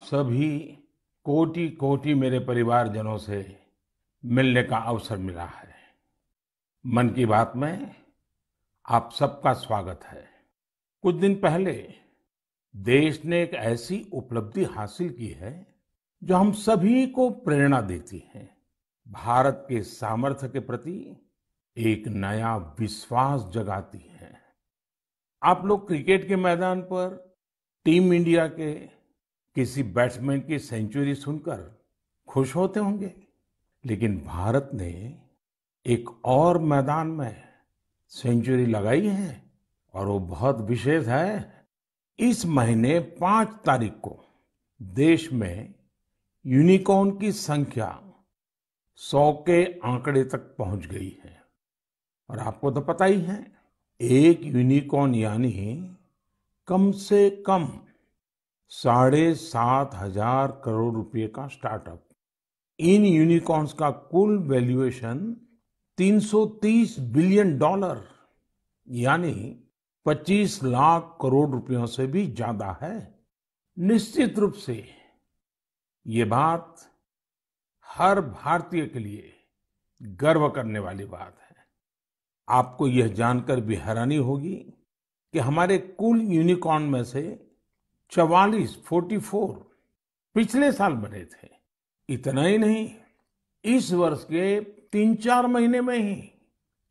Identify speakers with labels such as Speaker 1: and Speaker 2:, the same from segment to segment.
Speaker 1: सभी कोटि कोटि मेरे परिवारजनों से मिलने का अवसर मिला है। मन की बात में आप सबका स्वागत है। कुछ दिन पहले देश ने एक ऐसी उपलब्धि हासिल की है जो हम सभी को प्रेरणा देती है। भारत के सामर्थ्य के प्रति एक नया विश्वास जगाती है। आप लोग क्रिकेट के मैदान पर टीम इंडिया के किसी बैट्समैन की सेंचुरी सुनकर खुश होते होंगे, लेकिन भारत ने एक और मैदान में सेंचुरी लगाई है और वो बहुत विशेष है। इस महीने 5 तारीख को देश में यूनिकॉर्न की संख्या 100 के आंकड़े तक पहुंच गई है। और आपको तो पता ही है, एक यूनिकॉर्न यानी कम से कम 7,500 करोड़ रुपए का स्टार्टअप। इन यूनिकॉर्न्स का कुल वैल्यूएशन $330 बिलियन यानी 25 लाख करोड़ रुपयों से भी ज्यादा है। निश्चित रूप से ये बात हर भारतीय के लिए गर्व करने वाली बात है। आपको यह जानकर भी हैरानी होगी कि हमारे कुल यूनिकॉर्न में से 44 पिछले साल बने थे। इतना ही नहीं, इस वर्ष के 3-4 महीने में ही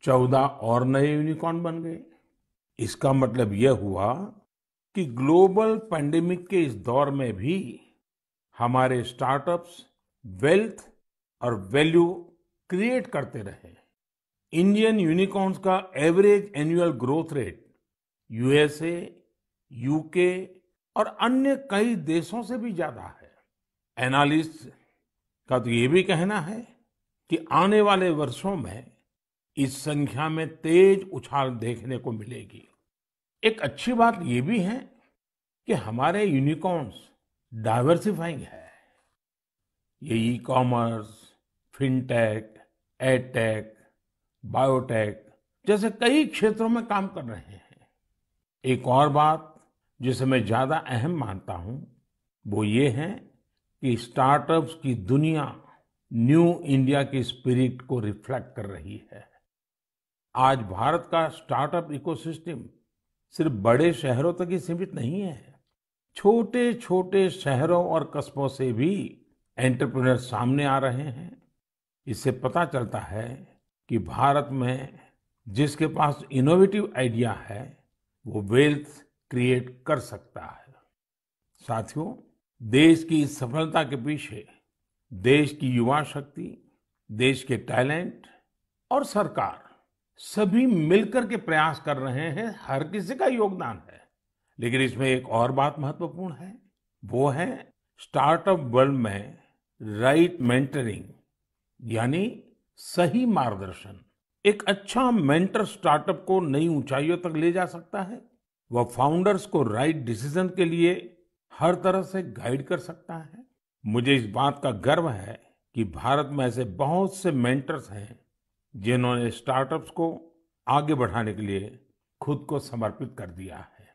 Speaker 1: 14 और नए यूनिकॉर्न बन गए। इसका मतलब यह हुआ कि ग्लोबल पैंडेमिक के इस दौर में भी हमारे स्टार्टअप्स वेल्थ और वैल्यू क्रिएट करते रहे। इंडियन यूनिकॉर्न्स का average annual growth rate USA, UK और अन्य कई देशों से भी ज्यादा है। एनालिस्ट का तो ये भी कहना है कि आने वाले वर्षों में इस संख्या में तेज उछाल देखने को मिलेगी। एक अच्छी बात ये भी है कि हमारे यूनिकॉर्न्स डाइवर्सिफाइंग है। ये e commerce, fintech, edtech, biotech जैसे कई क्षेत्रों में काम कर रहे हैं। एक और बात जिसे मैं ज्यादा अहम मानता हूं वो ये है कि स्टार्टअप्स की दुनिया न्यू इंडिया की स्पिरिट को रिफ्लेक्ट कर रही है। आज भारत का स्टार्टअप इकोसिस्टम सिर्फ बड़े शहरों तक ही सीमित नहीं है। छोटे छोटे शहरों और कस्बों से भी एंटरप्रेन्योर सामने आ रहे हैं। इससे पता चलता है कि भारत में जिसके पास इनोवेटिव आइडिया है वो वेल्थ क्रिएट कर सकता है। साथियों, देश की इस सफलता के पीछे देश की युवा शक्ति, देश के टैलेंट और सरकार सभी मिलकर के प्रयास कर रहे हैं। हर किसी का योगदान है। लेकिन इसमें एक और बात महत्वपूर्ण है, वो है स्टार्टअप वर्ल्ड में राइट मेंटरिंग यानी सही मार्गदर्शन। एक अच्छा मेंटर स्टार्टअप को नई ऊंचाइयों तक ले जा सकता है। वह फाउंडर्स को राइट डिसीजन के लिए हर तरह से गाइड कर सकता है। मुझे इस बात का गर्व है कि भारत में ऐसे बहुत से मेंटर्स हैं जिन्होंने स्टार्टअप्स को आगे बढ़ाने के लिए खुद को समर्पित कर दिया है।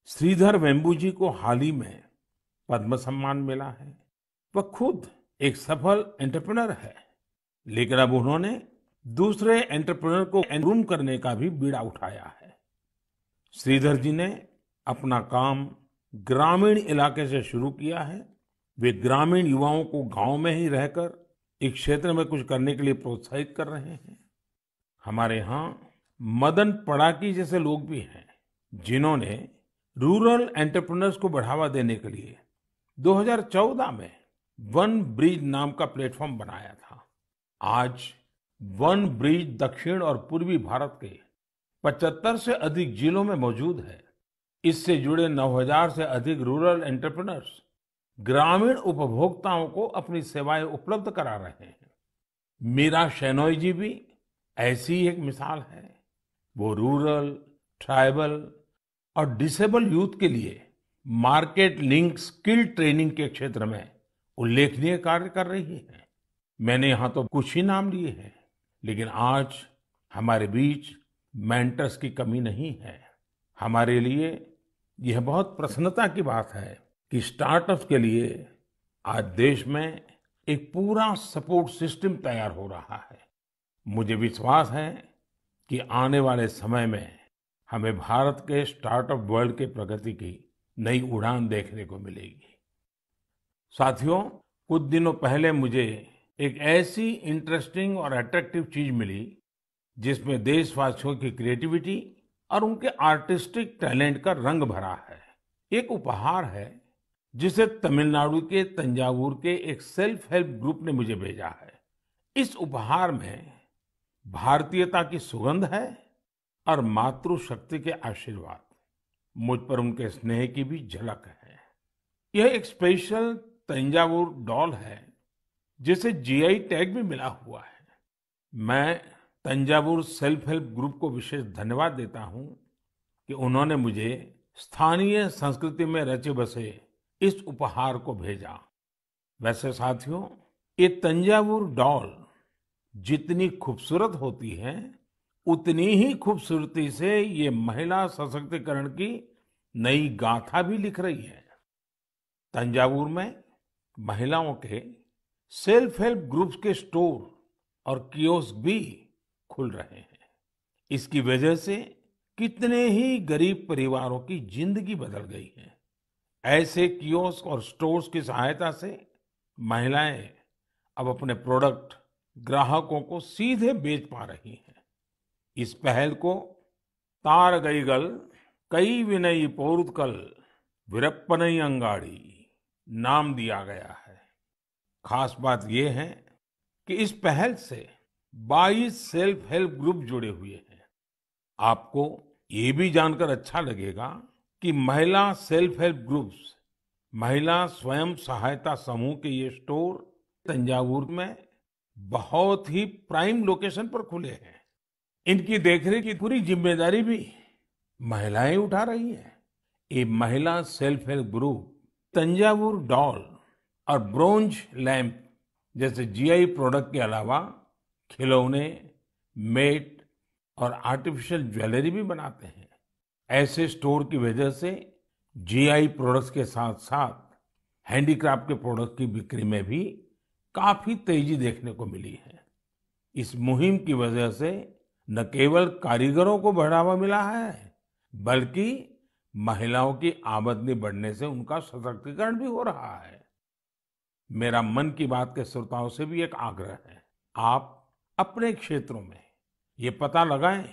Speaker 1: श्रीधर वेम्बू जी को हाल ही में पद्म सम्मान मिला है। वह खुद एक सफल एंटरप्रेन्योर है, लेकिन अब उन्होंने दूसरे एंटरप्रेन्योर को ग्रूम करने का भी बीड़ा उठाया है। श्रीधर जी ने अपना काम ग्रामीण इलाके से शुरू किया है। वे ग्रामीण युवाओं को गांव में ही रहकर इस क्षेत्र में कुछ करने के लिए प्रोत्साहित कर रहे हैं। हमारे यहाँ मदन पड़ाकी जैसे लोग भी हैं जिन्होंने रूरल एंटरप्रेन्योर्स को बढ़ावा देने के लिए 2014 में वन ब्रिज नाम का प्लेटफॉर्म बनाया था। आज वन ब्रिज दक्षिण और पूर्वी भारत के 75 से अधिक जिलों में मौजूद है। इससे जुड़े 9,000 से अधिक रूरल एंटरप्रेन्योर्स ग्रामीण उपभोक्ताओं को अपनी सेवाएं उपलब्ध करा रहे हैं। मीरा शेनॉय जी भी ऐसी ही एक मिसाल है। वो रूरल, ट्राइबल और डिसेबल यूथ के लिए मार्केट लिंक स्किल ट्रेनिंग के क्षेत्र में उल्लेखनीय कार्य कर रही है। मैंने यहाँ तो कुछ ही नाम लिए हैं, लेकिन आज हमारे बीच मेंटर्स की कमी नहीं है। हमारे लिए यह बहुत प्रसन्नता की बात है कि स्टार्टअप्स के लिए आज देश में एक पूरा सपोर्ट सिस्टम तैयार हो रहा है। मुझे विश्वास है कि आने वाले समय में हमें भारत के स्टार्टअप वर्ल्ड के प्रगति की नई उड़ान देखने को मिलेगी। साथियों, कुछ दिनों पहले मुझे एक ऐसी इंटरेस्टिंग और अट्रैक्टिव चीज मिली जिसमें देशवासियों की क्रिएटिविटी और उनके आर्टिस्टिक टैलेंट का रंग भरा है। एक उपहार है जिसे तमिलनाडु के तंजावुर के एक सेल्फ हेल्प ग्रुप ने मुझे भेजा है। इस उपहार में भारतीयता की सुगंध है और मातृशक्ति के आशीर्वाद। मुझ पर उनके स्नेह की भी झलक है। यह एक स्पेशल तंजावुर डॉल है जिसे जीआई टैग भी मिला हुआ है। मैं तंजावुर सेल्फ हेल्प ग्रुप को विशेष धन्यवाद देता हूं कि उन्होंने मुझे स्थानीय संस्कृति में रचे बसे इस उपहार को भेजा। वैसे साथियों, ये तंजावुर डॉल जितनी खूबसूरत होती है, उतनी ही खूबसूरती से ये महिला सशक्तिकरण की नई गाथा भी लिख रही है। तंजावुर में महिलाओं के सेल्फ हेल्प ग्रुप्स के स्टोर और कियोस्क भी खुल रहे हैं। इसकी वजह से कितने ही गरीब परिवारों की जिंदगी बदल गई है। ऐसे कियोस्क और स्टोर्स की सहायता से महिलाएं अब अपने प्रोडक्ट ग्राहकों को सीधे बेच पा रही हैं। इस पहल को तारगईगल कई विनयी पोरुत्कल वीरप्पनई अंगाड़ी नाम दिया गया है। खास बात यह है कि इस पहल से 22 सेल्फ हेल्प ग्रुप जुड़े हुए हैं। आपको ये भी जानकर अच्छा लगेगा कि महिला सेल्फ हेल्प ग्रुप्स, महिला स्वयं सहायता समूह के ये स्टोर तंजावुर में बहुत ही प्राइम लोकेशन पर खुले हैं। इनकी देखरेख की पूरी जिम्मेदारी भी महिलाएं उठा रही हैं। ये महिला self help group Thanjavur doll और ब्रोंज लैंप जैसे जीआई प्रोडक्ट के अलावा खिलौने, मेट और आर्टिफिशियल ज्वेलरी भी बनाते हैं। ऐसे स्टोर की वजह से जीआई प्रोडक्ट्स के साथ साथ हैंडीक्राफ्ट के प्रोडक्ट की बिक्री में भी काफी तेजी देखने को मिली है। इस मुहिम की वजह से न केवल कारीगरों को बढ़ावा मिला है, बल्कि महिलाओं की आमदनी बढ़ने से उनका सशक्तिकरण भी हो रहा है। मेरा मन की बात के श्रोताओं से भी एक आग्रह है, आप अपने क्षेत्रों में ये पता लगाएं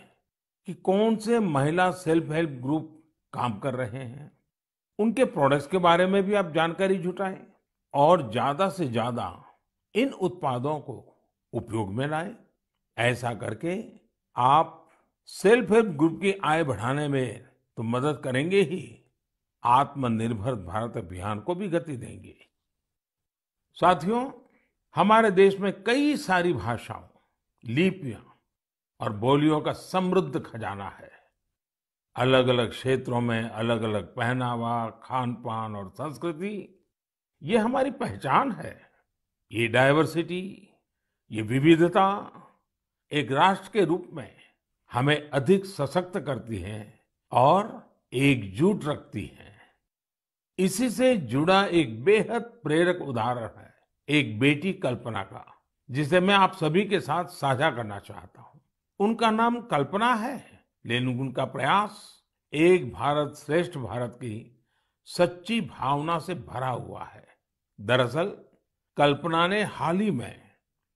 Speaker 1: कि कौन से महिला सेल्फ हेल्प ग्रुप काम कर रहे हैं। उनके प्रोडक्ट्स के बारे में भी आप जानकारी जुटाएं और ज्यादा से ज्यादा इन उत्पादों को उपयोग में लाएं। ऐसा करके आप सेल्फ हेल्प ग्रुप की आय बढ़ाने में तो मदद करेंगे ही, आत्मनिर्भर भारत अभियान को भी गति देंगे। साथियों, हमारे देश में कई सारी भाषाओं, लिपियां और बोलियों का समृद्ध खजाना है। अलग अलग क्षेत्रों में अलग अलग पहनावा, खान पान और संस्कृति, ये हमारी पहचान है। ये डाइवर्सिटी, ये विविधता एक राष्ट्र के रूप में हमें अधिक सशक्त करती है और एकजुट रखती है। इसी से जुड़ा एक बेहद प्रेरक उदाहरण है एक बेटी कल्पना का, जिसे मैं आप सभी के साथ साझा करना चाहता हूँ। उनका नाम कल्पना है, लेकिन उनका प्रयास एक भारत श्रेष्ठ भारत की सच्ची भावना से भरा हुआ है। दरअसल कल्पना ने हाल ही में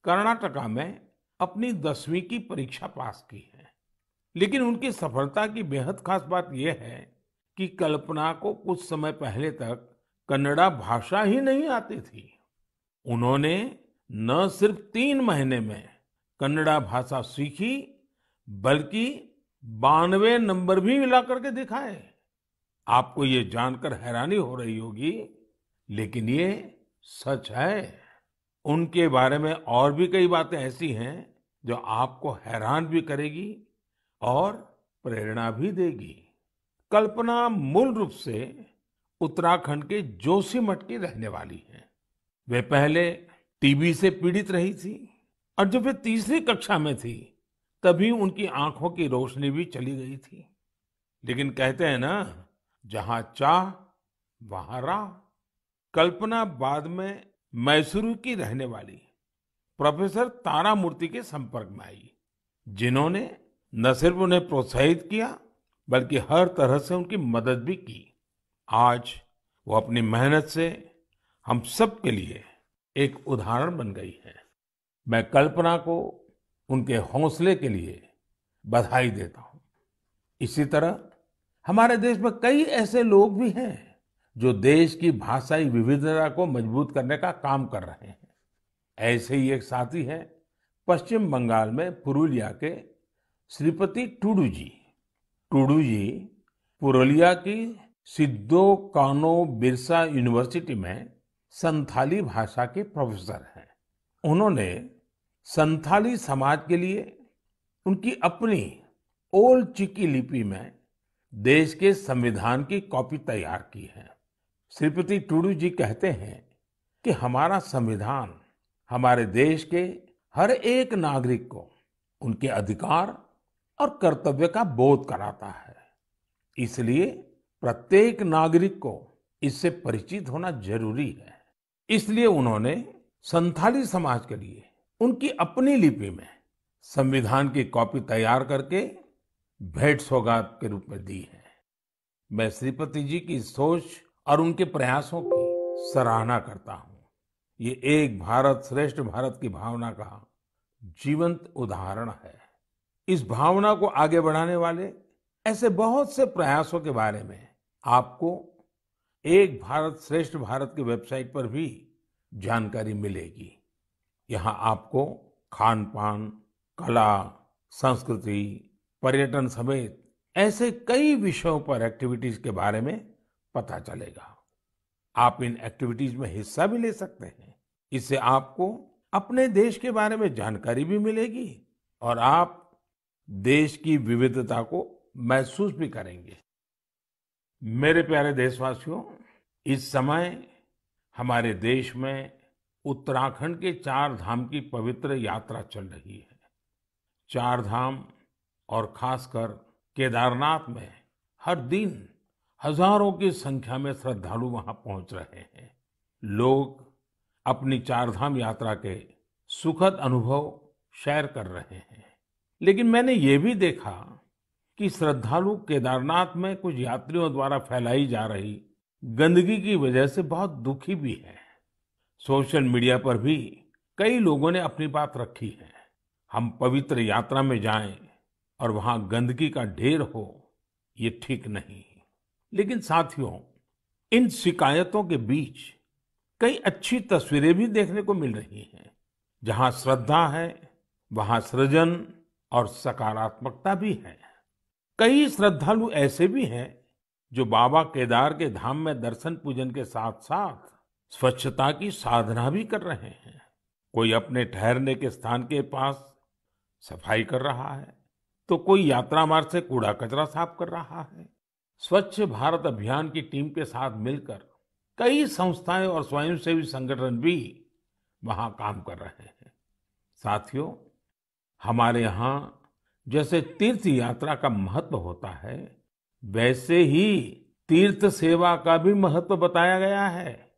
Speaker 1: कर्नाटका में अपनी 10वीं की परीक्षा पास की है। लेकिन उनकी सफलता की बेहद खास बात यह है कि कल्पना को कुछ समय पहले तक कन्नड़ा भाषा ही नहीं आती थी। उन्होंने न सिर्फ 3 महीने में कन्नड़ा भाषा सीखी, बल्कि 92 नंबर भी मिला करके दिखाए। आपको ये जानकर हैरानी हो रही होगी, लेकिन ये सच है। उनके बारे में और भी कई बातें ऐसी हैं जो आपको हैरान भी करेगी और प्रेरणा भी देगी। कल्पना मूल रूप से उत्तराखंड के जोशीमठ की रहने वाली है। वे पहले टीबी से पीड़ित रही थी और जब वे तीसरी कक्षा में थी, तभी उनकी आंखों की रोशनी भी चली गई थी। लेकिन कहते हैं ना, जहां चाह वहां राह। कल्पना बाद में मैसूरू की रहने वाली प्रोफेसर तारामूर्ति के संपर्क में आई, जिन्होंने न सिर्फ उन्हें प्रोत्साहित किया बल्कि हर तरह से उनकी मदद भी की। आज वो अपनी मेहनत से हम सब के लिए एक उदाहरण बन गई है। मैं कल्पना को उनके हौसले के लिए बधाई देता हूँ। इसी तरह हमारे देश में कई ऐसे लोग भी हैं जो देश की भाषाई विविधता को मजबूत करने का काम कर रहे हैं। ऐसे ही एक साथी हैं पश्चिम बंगाल में पुरुलिया के श्रीपति टूडू जी। टूडू जी पुरुलिया की सिद्धो कानो बिरसा यूनिवर्सिटी में संथाली भाषा के प्रोफेसर हैं। उन्होंने संथाली समाज के लिए उनकी अपनी ओल चिकी लिपि में देश के संविधान की कॉपी तैयार की है। श्रीपति टूडू जी कहते हैं कि हमारा संविधान हमारे देश के हर एक नागरिक को उनके अधिकार और कर्तव्य का बोध कराता है। इसलिए प्रत्येक नागरिक को इससे परिचित होना जरूरी है। इसलिए उन्होंने संथाली समाज के लिए उनकी अपनी लिपि में संविधान की कॉपी तैयार करके भेंट सौगात के रूप में दी है। मैं श्रीपति जी की सोच और उनके प्रयासों की सराहना करता हूँ। ये एक भारत श्रेष्ठ भारत की भावना का जीवंत उदाहरण है। इस भावना को आगे बढ़ाने वाले ऐसे बहुत से प्रयासों के बारे में आपको एक भारत श्रेष्ठ भारत की वेबसाइट पर भी जानकारी मिलेगी। यहाँ आपको खान पान, कला, संस्कृति, पर्यटन समेत ऐसे कई विषयों पर एक्टिविटीज के बारे में पता चलेगा। आप इन एक्टिविटीज में हिस्सा भी ले सकते हैं। इससे आपको अपने देश के बारे में जानकारी भी मिलेगी और आप देश की विविधता को महसूस भी करेंगे। मेरे प्यारे देशवासियों, इस समय हमारे देश में उत्तराखंड के 4 धाम की पवित्र यात्रा चल रही है। 4 धाम और खासकर केदारनाथ में हर दिन हजारों की संख्या में श्रद्धालु वहां पहुंच रहे हैं। लोग अपनी 4 धाम यात्रा के सुखद अनुभव शेयर कर रहे हैं। लेकिन मैंने ये भी देखा कि श्रद्धालु केदारनाथ में कुछ यात्रियों द्वारा फैलाई जा रही गंदगी की वजह से बहुत दुखी भी है। सोशल मीडिया पर भी कई लोगों ने अपनी बात रखी है। हम पवित्र यात्रा में जाएं और वहां गंदगी का ढेर हो, ये ठीक नहीं। लेकिन साथियों, इन शिकायतों के बीच कई अच्छी तस्वीरें भी देखने को मिल रही हैं। जहां श्रद्धा है, वहां सृजन और सकारात्मकता भी है। कई श्रद्धालु ऐसे भी हैं जो बाबा केदार के धाम में दर्शन पूजन के साथ साथ स्वच्छता की साधना भी कर रहे हैं। कोई अपने ठहरने के स्थान के पास सफाई कर रहा है, तो कोई यात्रा मार्ग से कूड़ा कचरा साफ कर रहा है। स्वच्छ भारत अभियान की टीम के साथ मिलकर कई संस्थाएं और स्वयंसेवी संगठन भी वहां काम कर रहे हैं। साथियों, हमारे यहाँ जैसे तीर्थ यात्रा का महत्व होता है, वैसे ही तीर्थ सेवा का भी महत्व बताया गया है।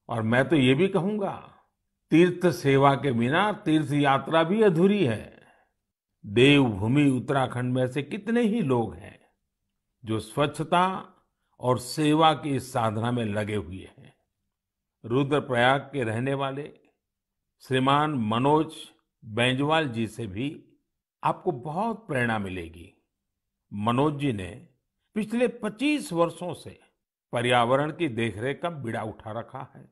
Speaker 1: और मैं तो ये भी कहूंगा, तीर्थ सेवा के बिना तीर्थ यात्रा भी अधूरी है। देवभूमि उत्तराखंड में से कितने ही लोग हैं जो स्वच्छता और सेवा की इस साधना में लगे हुए हैं। रुद्रप्रयाग के रहने वाले श्रीमान मनोज बेंजवाल जी से भी आपको बहुत प्रेरणा मिलेगी। मनोज जी ने पिछले 25 वर्षों से पर्यावरण की देखरेख का बीड़ा उठा रखा है।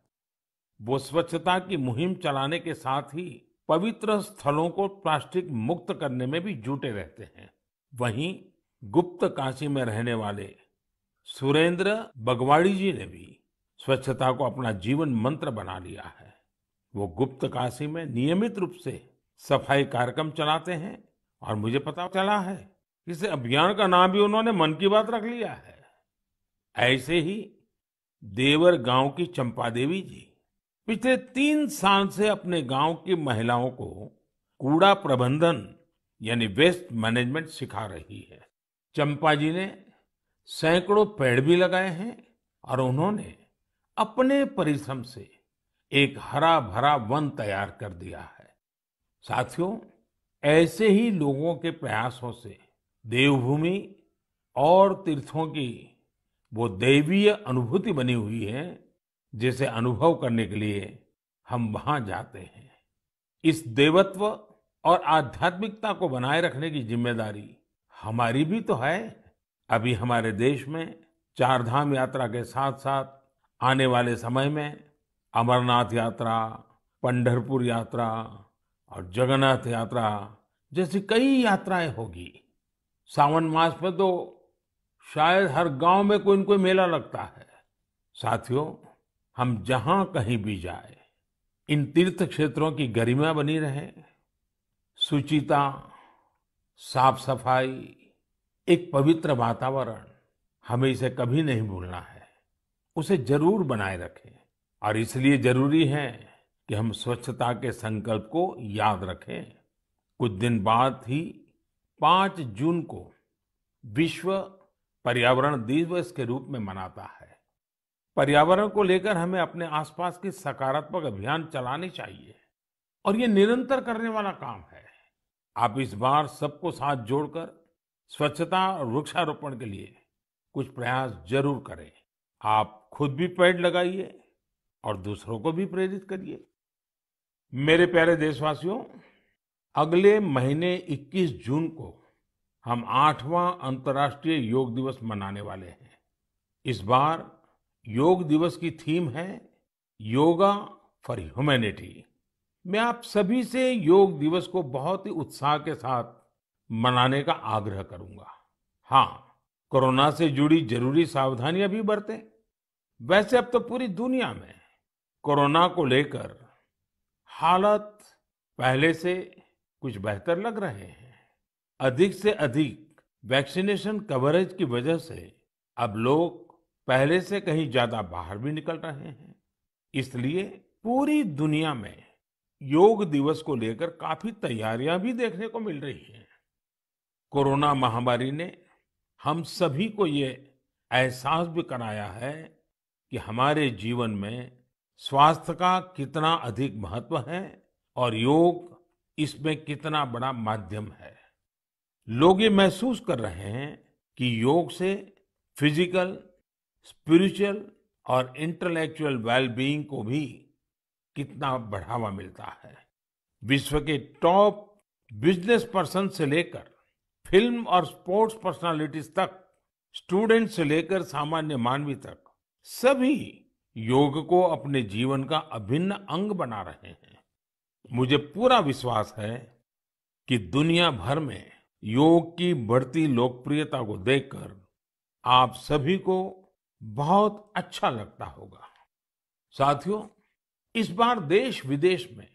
Speaker 1: वो स्वच्छता की मुहिम चलाने के साथ ही पवित्र स्थलों को प्लास्टिक मुक्त करने में भी जुटे रहते हैं। वहीं गुप्त काशी में रहने वाले सुरेंद्र बगवाड़ी जी ने भी स्वच्छता को अपना जीवन मंत्र बना लिया है। वो गुप्त काशी में नियमित रूप से सफाई कार्यक्रम चलाते हैं और मुझे पता चला है कि इस अभियान का नाम भी उन्होंने मन की बात रख लिया है। ऐसे ही देवर गांव की चंपा देवी जी पिछले 3 साल से अपने गांव की महिलाओं को कूड़ा प्रबंधन यानी वेस्ट मैनेजमेंट सिखा रही है। चंपा जी ने सैकड़ों पेड़ भी लगाए हैं और उन्होंने अपने परिश्रम से एक हरा भरा वन तैयार कर दिया है। साथियों, ऐसे ही लोगों के प्रयासों से देवभूमि और तीर्थों की वो दैवीय अनुभूति बनी हुई है, जिसे अनुभव करने के लिए हम वहां जाते हैं। इस देवत्व और आध्यात्मिकता को बनाए रखने की जिम्मेदारी हमारी भी तो है। अभी हमारे देश में चार धाम यात्रा के साथ साथ आने वाले समय में अमरनाथ यात्रा, पंढरपुर यात्रा और जगन्नाथ यात्रा जैसी कई यात्राएं होगी। सावन मास में तो शायद हर गांव में कोई न कोई मेला लगता है। साथियों, हम जहां कहीं भी जाए, इन तीर्थ क्षेत्रों की गरिमा बनी रहे, शुचिता, साफ सफाई, एक पवित्र वातावरण, हमें इसे कभी नहीं भूलना है। उसे जरूर बनाए रखें और इसलिए जरूरी है कि हम स्वच्छता के संकल्प को याद रखें। कुछ दिन बाद ही 5 जून को विश्व पर्यावरण दिवस के रूप में मनाता है। पर्यावरण को लेकर हमें अपने आसपास की सकारात्मक अभियान चलाने चाहिए और ये निरंतर करने वाला काम है। आप इस बार सबको साथ जोड़कर स्वच्छता और वृक्षारोपण के लिए कुछ प्रयास जरूर करें। आप खुद भी पेड़ लगाइए और दूसरों को भी प्रेरित करिए। मेरे प्यारे देशवासियों, अगले महीने 21 जून को हम 8वां अंतर्राष्ट्रीय योग दिवस मनाने वाले हैं। इस बार योग दिवस की थीम है योगा फॉर ह्यूमैनिटी। मैं आप सभी से योग दिवस को बहुत ही उत्साह के साथ मनाने का आग्रह करूंगा। हाँ, कोरोना से जुड़ी जरूरी सावधानियां भी बरतें। वैसे अब तो पूरी दुनिया में कोरोना को लेकर हालात पहले से कुछ बेहतर लग रहे हैं। अधिक से अधिक वैक्सीनेशन कवरेज की वजह से अब लोग पहले से कहीं ज्यादा बाहर भी निकल रहे हैं। इसलिए पूरी दुनिया में योग दिवस को लेकर काफी तैयारियां भी देखने को मिल रही हैं। कोरोना महामारी ने हम सभी को ये एहसास भी कराया है कि हमारे जीवन में स्वास्थ्य का कितना अधिक महत्व है और योग इसमें कितना बड़ा माध्यम है। लोग ये महसूस कर रहे हैं कि योग से फिजिकल, स्पिरिचुअल और इंटेलेक्चुअल वेलबीइंग को भी कितना बढ़ावा मिलता है। विश्व के टॉप बिजनेस पर्सन से लेकर फिल्म और स्पोर्ट्स पर्सनालिटीज तक, स्टूडेंट से लेकर सामान्य मानवी तक, सभी योग को अपने जीवन का अभिन्न अंग बना रहे हैं। मुझे पूरा विश्वास है कि दुनिया भर में योग की बढ़ती लोकप्रियता को देखकर आप सभी को बहुत अच्छा लगता होगा। साथियों, इस बार देश विदेश में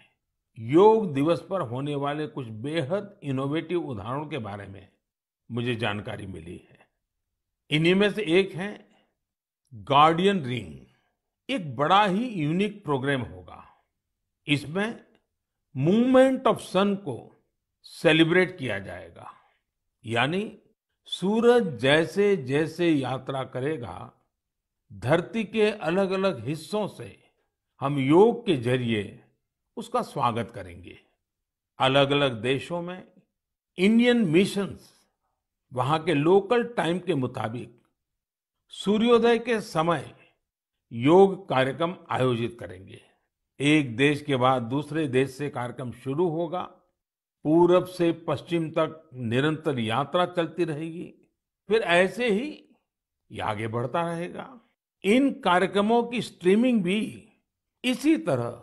Speaker 1: योग दिवस पर होने वाले कुछ बेहद इनोवेटिव उदाहरणों के बारे में मुझे जानकारी मिली है। इन्हीं में से एक है गार्डियन रिंग। एक बड़ा ही यूनिक प्रोग्राम होगा। इसमें मूवमेंट ऑफ सन को सेलिब्रेट किया जाएगा। यानी सूरज जैसे जैसे यात्रा करेगा, धरती के अलग अलग हिस्सों से हम योग के जरिए उसका स्वागत करेंगे। अलग अलग देशों में इंडियन मिशंस वहां के लोकल टाइम के मुताबिक सूर्योदय के समय योग कार्यक्रम आयोजित करेंगे। एक देश के बाद दूसरे देश से कार्यक्रम शुरू होगा। पूरब से पश्चिम तक निरंतर यात्रा चलती रहेगी। फिर ऐसे ही ये आगे बढ़ता रहेगा। इन कार्यक्रमों की स्ट्रीमिंग भी इसी तरह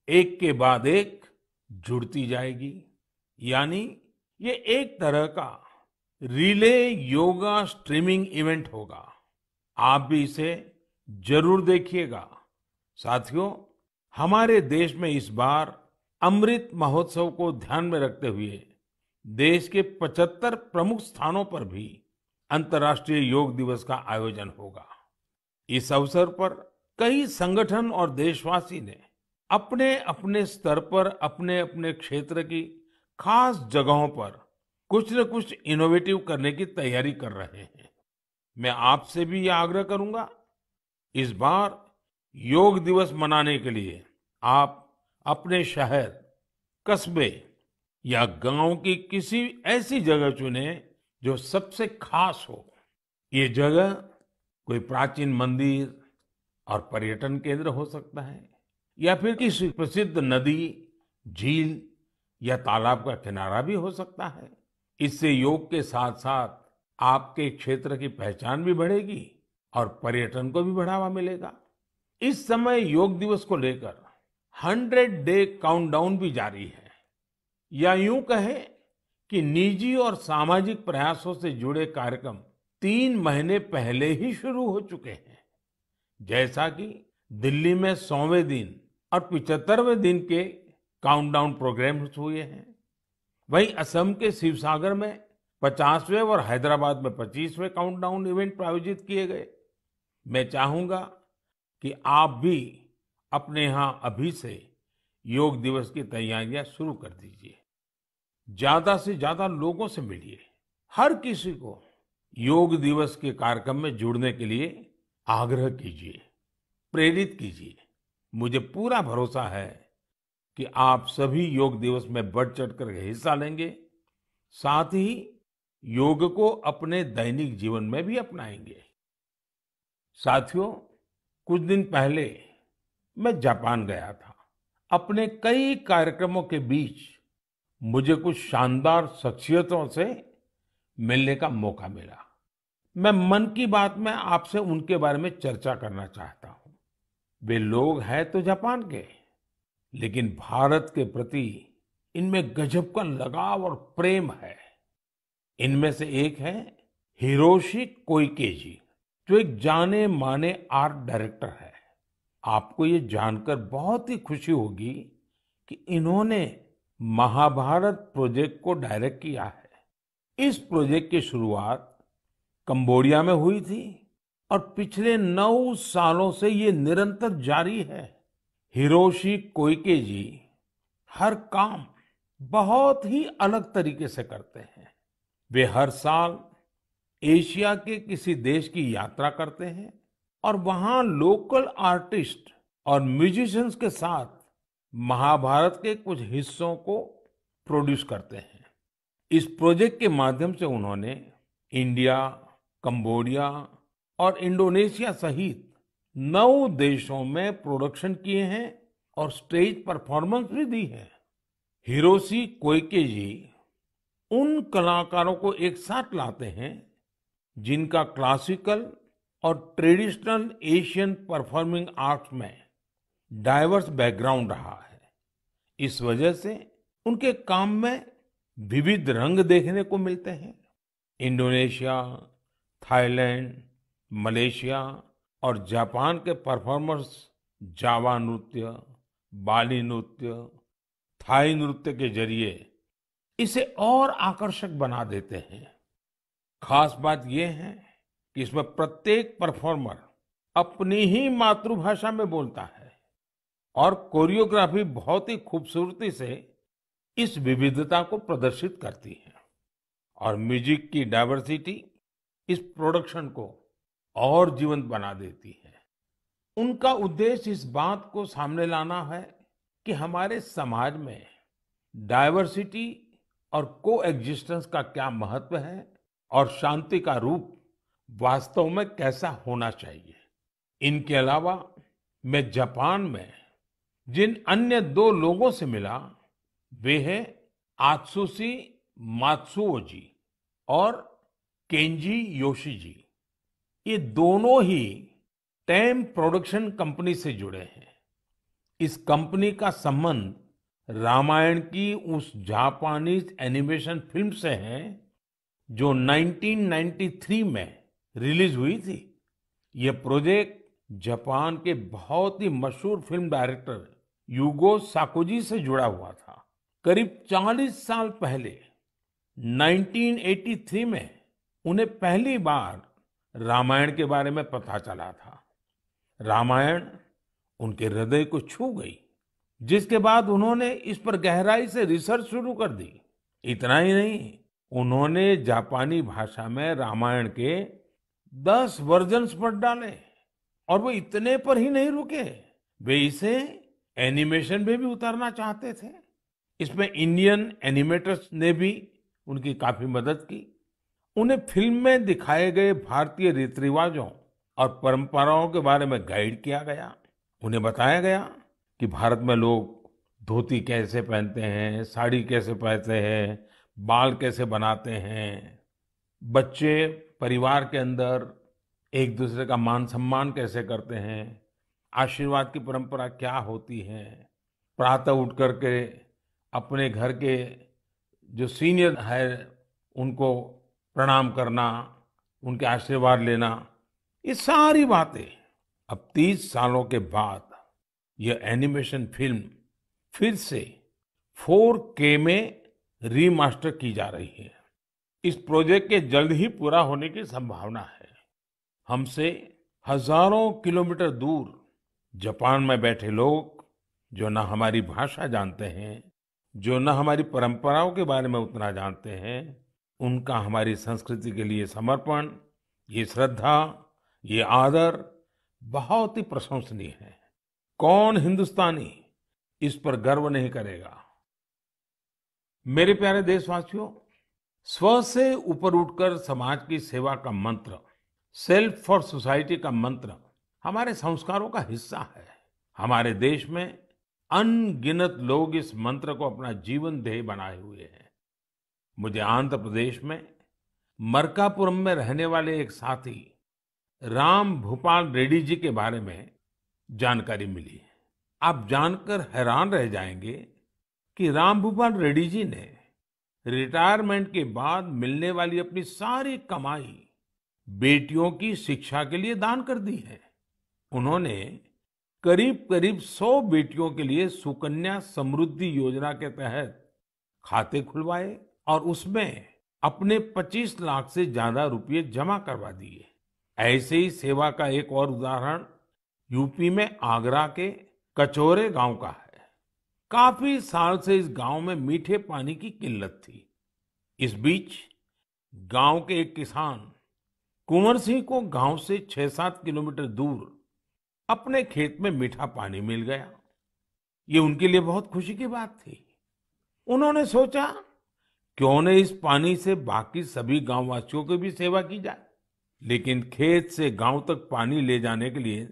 Speaker 1: एक के बाद एक जुड़ती जाएगी। यानी ये एक तरह का रिले योगा स्ट्रीमिंग इवेंट होगा। आप भी इसे जरूर देखिएगा। साथियों, हमारे देश में इस बार अमृत महोत्सव को ध्यान में रखते हुए देश के 75 प्रमुख स्थानों पर भी अंतर्राष्ट्रीय योग दिवस का आयोजन होगा। इस अवसर पर कई संगठन और देशवासी ने अपने अपने स्तर पर अपने अपने क्षेत्र की खास जगहों पर कुछ न कुछ इनोवेटिव करने की तैयारी कर रहे हैं। मैं आपसे भी ये आग्रह करूंगा, इस बार योग दिवस मनाने के लिए आप अपने शहर, कस्बे या गांव की किसी ऐसी जगह चुने जो सबसे खास हो। ये जगह कोई प्राचीन मंदिर और पर्यटन केंद्र हो सकता है, या फिर किसी प्रसिद्ध नदी, झील या तालाब का किनारा भी हो सकता है। इससे योग के साथ साथ आपके क्षेत्र की पहचान भी बढ़ेगी और पर्यटन को भी बढ़ावा मिलेगा। इस समय योग दिवस को लेकर 100 डे काउंटडाउन भी जारी है, या यूं कहें कि निजी और सामाजिक प्रयासों से जुड़े कार्यक्रम 3 महीने पहले ही शुरू हो चुके हैं। जैसा कि दिल्ली में 100वें दिन और 75वें दिन के काउंटडाउन प्रोग्राम्स हुए हैं, वहीं असम के शिवसागर में 50वें और हैदराबाद में 25वें काउंटडाउन इवेंट आयोजित किए गए। मैं चाहूंगा कि आप भी अपने यहाँ अभी से योग दिवस की तैयारियां शुरू कर दीजिए। ज्यादा से ज्यादा लोगों से मिलिए। हर किसी को योग दिवस के कार्यक्रम में जुड़ने के लिए आग्रह कीजिए, प्रेरित कीजिए। मुझे पूरा भरोसा है कि आप सभी योग दिवस में बढ़ चढ़कर हिस्सा लेंगे, साथ ही योग को अपने दैनिक जीवन में भी अपनाएंगे। साथियों, कुछ दिन पहले मैं जापान गया था। अपने कई कार्यक्रमों के बीच मुझे कुछ शानदार शख्सियतों से मिलने का मौका मिला। मैं मन की बात में आपसे उनके बारे में चर्चा करना चाहता हूँ। वे लोग हैं तो जापान के, लेकिन भारत के प्रति इनमें गजब का लगाव और प्रेम है। इनमें से एक है हिरोशी कोइके जी, जो एक जाने माने आर्ट डायरेक्टर है। आपको ये जानकर बहुत ही खुशी होगी कि इन्होंने महाभारत प्रोजेक्ट को डायरेक्ट किया है। इस प्रोजेक्ट की शुरुआत कंबोडिया में हुई थी और पिछले 9 सालों से ये निरंतर जारी है। हिरोशी कोइके जी हर काम बहुत ही अलग तरीके से करते हैं। वे हर साल एशिया के किसी देश की यात्रा करते हैं और वहां लोकल आर्टिस्ट और म्यूजिशियंस के साथ महाभारत के कुछ हिस्सों को प्रोड्यूस करते हैं। इस प्रोजेक्ट के माध्यम से उन्होंने इंडिया, कंबोडिया और इंडोनेशिया सहित 9 देशों में प्रोडक्शन किए हैं और स्टेज परफॉर्मेंस भी दी है। हिरोशी कोइके जी उन कलाकारों को एक साथ लाते हैं जिनका क्लासिकल और ट्रेडिशनल एशियन परफॉर्मिंग आर्ट्स में डाइवर्स बैकग्राउंड रहा है। इस वजह से उनके काम में विविध रंग देखने को मिलते हैं। इंडोनेशिया, थाईलैंड, मलेशिया और जापान के परफॉर्मर्स जावा नृत्य, बाली नृत्य, थाई नृत्य के जरिए इसे और आकर्षक बना देते हैं। खास बात यह है कि इसमें प्रत्येक परफॉर्मर अपनी ही मातृभाषा में बोलता है और कोरियोग्राफी बहुत ही खूबसूरती से इस विविधता को प्रदर्शित करती है। और म्यूजिक की डाइवर्सिटी इस प्रोडक्शन को और जीवंत बना देती है। उनका उद्देश्य इस बात को सामने लाना है कि हमारे समाज में डाइवर्सिटी और कोएग्जिस्टेंस का क्या महत्व है और शांति का रूप वास्तव में कैसा होना चाहिए। इनके अलावा मैं जापान में जिन अन्य 2 लोगों से मिला, वे हैं आत्सुशि मात्सुओ जी और केंजी योशी जी। ये दोनों ही टेम प्रोडक्शन कंपनी से जुड़े हैं। इस कंपनी का संबंध रामायण की उस जापानीज एनिमेशन फिल्म से है जो 1993 में रिलीज हुई थी। यह प्रोजेक्ट जापान के बहुत ही मशहूर फिल्म डायरेक्टर युगो साकोजी से जुड़ा हुआ था। करीब 40 साल पहले 1983 में उन्हें पहली बार रामायण के बारे में पता चला था। रामायण उनके हृदय को छू गई, जिसके बाद उन्होंने इस पर गहराई से रिसर्च शुरू कर दी। इतना ही नहीं, उन्होंने जापानी भाषा में रामायण के 10 वर्जन्स पढ़ डाले और वो इतने पर ही नहीं रुके, वे इसे एनिमेशन में भी उतारना चाहते थे। इसमें इंडियन एनिमेटर्स ने भी उनकी काफी मदद की। उन्हें फिल्म में दिखाए गए भारतीय रीति रिवाजों और परंपराओं के बारे में गाइड किया गया। उन्हें बताया गया कि भारत में लोग धोती कैसे पहनते हैं, साड़ी कैसे पहनते हैं, बाल कैसे बनाते हैं, बच्चे परिवार के अंदर एक दूसरे का मान सम्मान कैसे करते हैं, आशीर्वाद की परंपरा क्या होती है, प्रातः उठ करके अपने घर के जो सीनियर है उनको प्रणाम करना, उनके आशीर्वाद लेना, ये सारी बातें अब 30 सालों के बाद यह एनिमेशन फिल्म फिर से 4K में रीमास्टर की जा रही है। इस प्रोजेक्ट के जल्द ही पूरा होने की संभावना है। हमसे हजारों किलोमीटर दूर जापान में बैठे लोग जो न हमारी भाषा जानते हैं, जो न हमारी परंपराओं के बारे में उतना जानते हैं, उनका हमारी संस्कृति के लिए समर्पण, ये श्रद्धा, ये आदर बहुत ही प्रशंसनीय है। कौन हिंदुस्तानी इस पर गर्व नहीं करेगा। मेरे प्यारे देशवासियों, स्व से ऊपर उठकर समाज की सेवा का मंत्र, सेल्फ फॉर सोसाइटी का मंत्र हमारे संस्कारों का हिस्सा है। हमारे देश में अनगिनत लोग इस मंत्र को अपना जीवन ध्येय बनाए हुए हैं। मुझे आंध्र प्रदेश में मरकापुरम में रहने वाले एक साथी राम भूपाल रेड्डी जी के बारे में जानकारी मिली। आप जानकर हैरान रह जाएंगे कि राम भूपाल रेड्डी जी ने रिटायरमेंट के बाद मिलने वाली अपनी सारी कमाई बेटियों की शिक्षा के लिए दान कर दी है। उन्होंने करीब करीब 100 बेटियों के लिए सुकन्या समृद्धि योजना के तहत खाते खुलवाए और उसमें अपने 25 लाख से ज्यादा रुपए जमा करवा दिए। ऐसे ही सेवा का एक और उदाहरण यूपी में आगरा के कचौरे गांव का है। काफी साल से इस गांव में मीठे पानी की किल्लत थी। इस बीच गांव के एक किसान कुंवर सिंह को गांव से 6-7 किलोमीटर दूर अपने खेत में मीठा पानी मिल गया। ये उनके लिए बहुत खुशी की बात थी। उन्होंने सोचा क्यों न इस पानी से बाकी सभी गांववासियों की भी सेवा की जाए। लेकिन खेत से गांव तक पानी ले जाने के लिए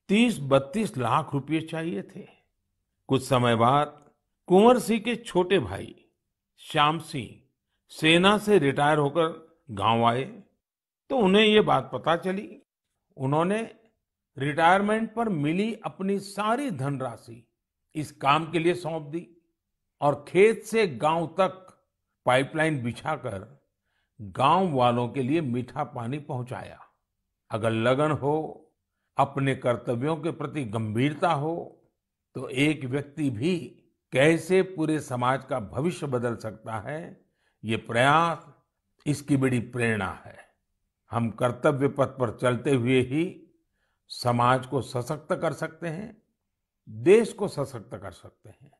Speaker 1: 30-32 लाख रुपए चाहिए थे। कुछ समय बाद कुंवर सिंह के छोटे भाई श्याम सिंह सेना से रिटायर होकर गांव आए तो उन्हें ये बात पता चली। उन्होंने रिटायरमेंट पर मिली अपनी सारी धनराशि इस काम के लिए सौंप दी और खेत से गांव तक पाइपलाइन बिछाकर गांव वालों के लिए मीठा पानी पहुंचाया। अगर लगन हो, अपने कर्तव्यों के प्रति गंभीरता हो, तो एक व्यक्ति भी कैसे पूरे समाज का भविष्य बदल सकता है, ये प्रयास इसकी बड़ी प्रेरणा है। हम कर्तव्य पथ पर चलते हुए ही समाज को सशक्त कर सकते हैं, देश को सशक्त कर सकते हैं।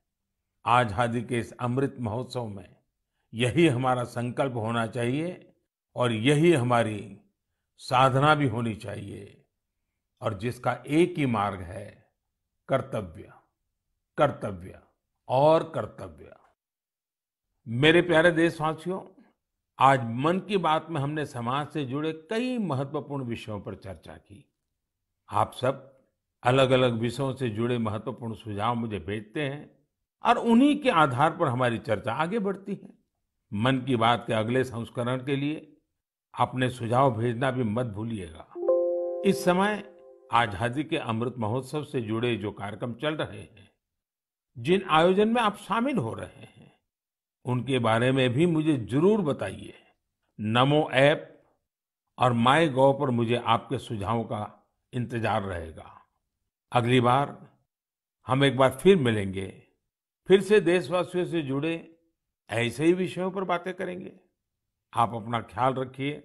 Speaker 1: आजादी के इस अमृत महोत्सव में यही हमारा संकल्प होना चाहिए और यही हमारी साधना भी होनी चाहिए, और जिसका एक ही मार्ग है, कर्तव्य, कर्तव्य और कर्तव्य। मेरे प्यारे देशवासियों, आज मन की बात में हमने समाज से जुड़े कई महत्वपूर्ण विषयों पर चर्चा की। आप सब अलग अलग विषयों से जुड़े महत्वपूर्ण सुझाव मुझे भेजते हैं और उन्हीं के आधार पर हमारी चर्चा आगे बढ़ती है। मन की बात के अगले संस्करण के लिए अपने सुझाव भेजना भी मत भूलिएगा। इस समय आजादी के अमृत महोत्सव से जुड़े जो कार्यक्रम चल रहे हैं, जिन आयोजन में आप शामिल हो रहे हैं, उनके बारे में भी मुझे जरूर बताइए। नमो ऐप और माय गॉव पर मुझे आपके सुझावों का इंतजार रहेगा। अगली बार हम एक बार फिर मिलेंगे, फिर से देशवासियों से जुड़े ऐसे ही विषयों पर बातें करेंगे। आप अपना ख्याल रखिए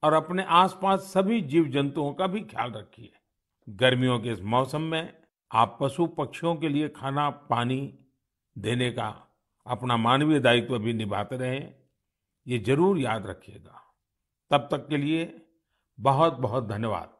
Speaker 1: और अपने आसपास सभी जीव जंतुओं का भी ख्याल रखिए। गर्मियों के इस मौसम में आप पशु पक्षियों के लिए खाना पानी देने का अपना मानवीय दायित्व भी निभाते रहें, ये जरूर याद रखिएगा। तब तक के लिए बहुत बहुत धन्यवाद।